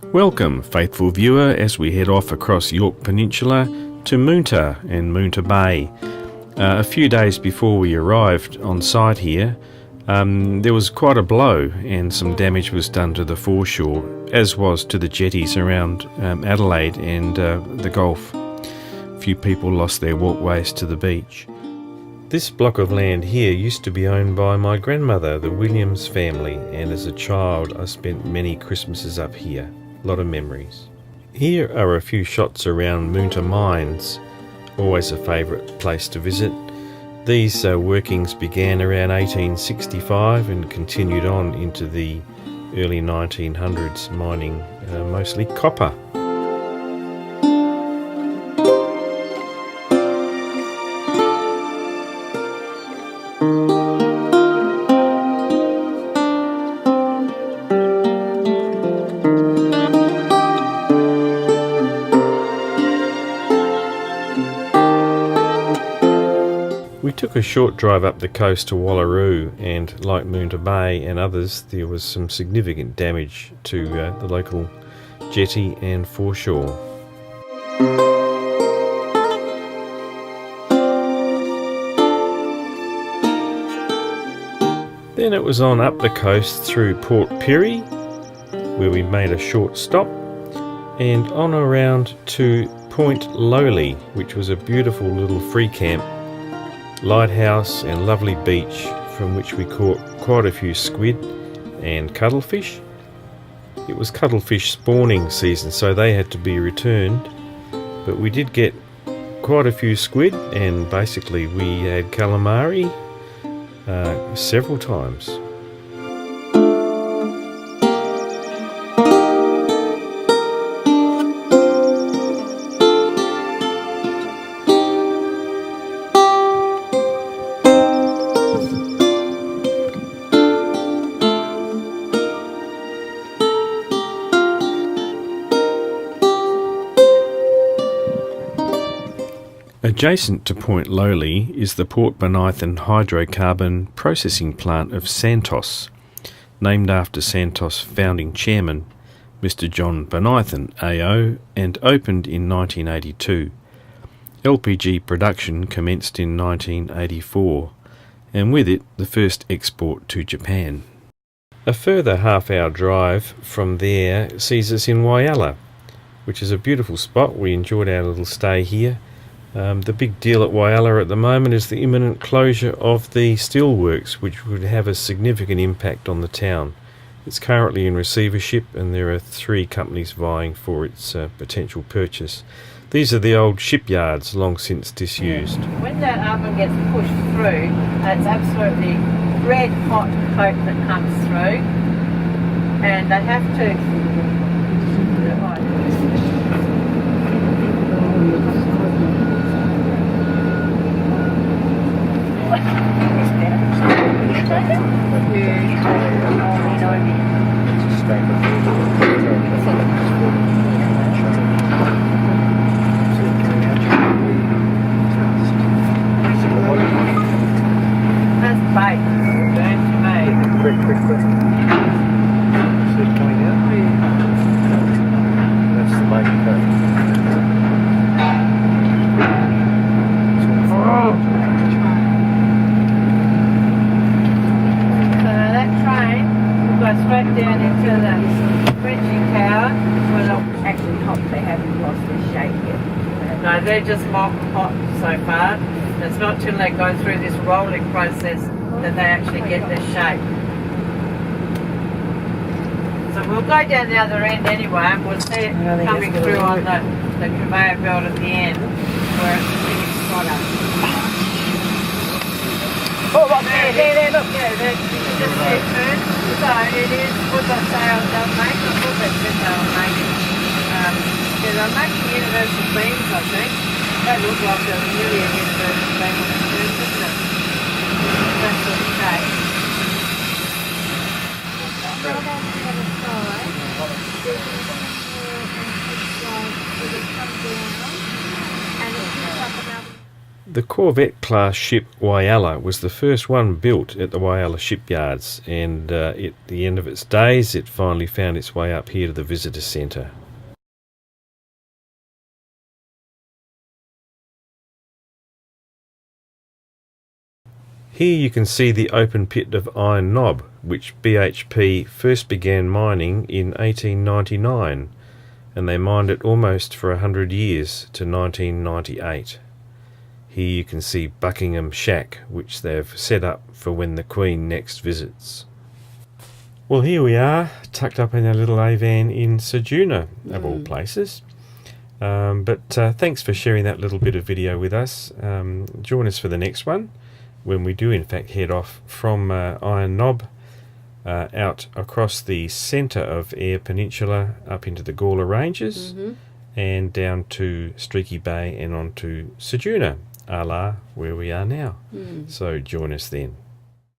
Welcome, faithful viewer, as we head off across York Peninsula to Moonta and Moonta Bay. A few days before we arrived on site here, there was quite a blow and some damage was done to the foreshore, as was to the jetties around Adelaide and the Gulf. A few people lost their walkways to the beach. This block of land here used to be owned by my grandmother, the Williams family, and as a child I spent many Christmases up here. A lot of memories. Here are a few shots around Moonta Mines, always a favourite place to visit. These workings began around 1865 and continued on into the early 1900s, mining mostly copper. We took a short drive up the coast to Wallaroo, and like Moonta Bay and others, there was some significant damage to the local jetty and foreshore. Then it was on up the coast through Port Pirie, where we made a short stop, and on around to Point Lowly, which was a beautiful little free camp, lighthouse and lovely beach from which we caught quite a few squid and cuttlefish. It was cuttlefish spawning season, so they had to be returned, but we did get quite a few squid, and basically we had calamari several times. Adjacent to Point Lowly is the Port Bonython hydrocarbon processing plant of Santos, named after Santos' founding chairman, Mr. John Bonython AO, and opened in 1982. LPG production commenced in 1984, and with it the first export to Japan. A further half-hour drive from there sees us in Whyalla, which is a beautiful spot. We enjoyed our little stay here. The big deal at Whyalla at the moment is the imminent closure of the steelworks, which would have a significant impact on the town. It's currently in receivership, and there are 3 companies vying for its potential purchase. These are the old shipyards, long since disused. When that oven gets pushed through, it's absolutely red hot coke that comes through, and they have to... down into the bridging tower. Well, actually, they haven't lost their shape yet. No, they're just hot so far. It's not till they go through this rolling process that they actually get their shape. So we'll go down the other end anyway, and we'll see it coming through on the conveyor belt at the end, where it's the finished product. Oh, look, there, look. Yeah, just see it turn. So it is what they say they'll make. I thought they said they were making. They're making universal beams, I think. They look like they're really a universal beam on the turn, doesn't it? That sort of shape. The Corvette-class ship Whyalla was the first one built at the Whyalla shipyards, and at the end of its days it finally found its way up here to the visitor centre. Here you can see the open pit of Iron Knob, which BHP first began mining in 1899, and they mined it almost for 100 years to 1998. Here you can see Buckingham Shack, which they've set up for when the Queen next visits. Well, here we are, tucked up in our little A-van in Ceduna, of all places. But thanks for sharing that little bit of video with us. Join us for the next one, when we do in fact head off from Iron Knob out across the centre of Eyre Peninsula up into the Gawler Ranges and down to Streaky Bay and on to Ceduna, a la where we are now. So join us then.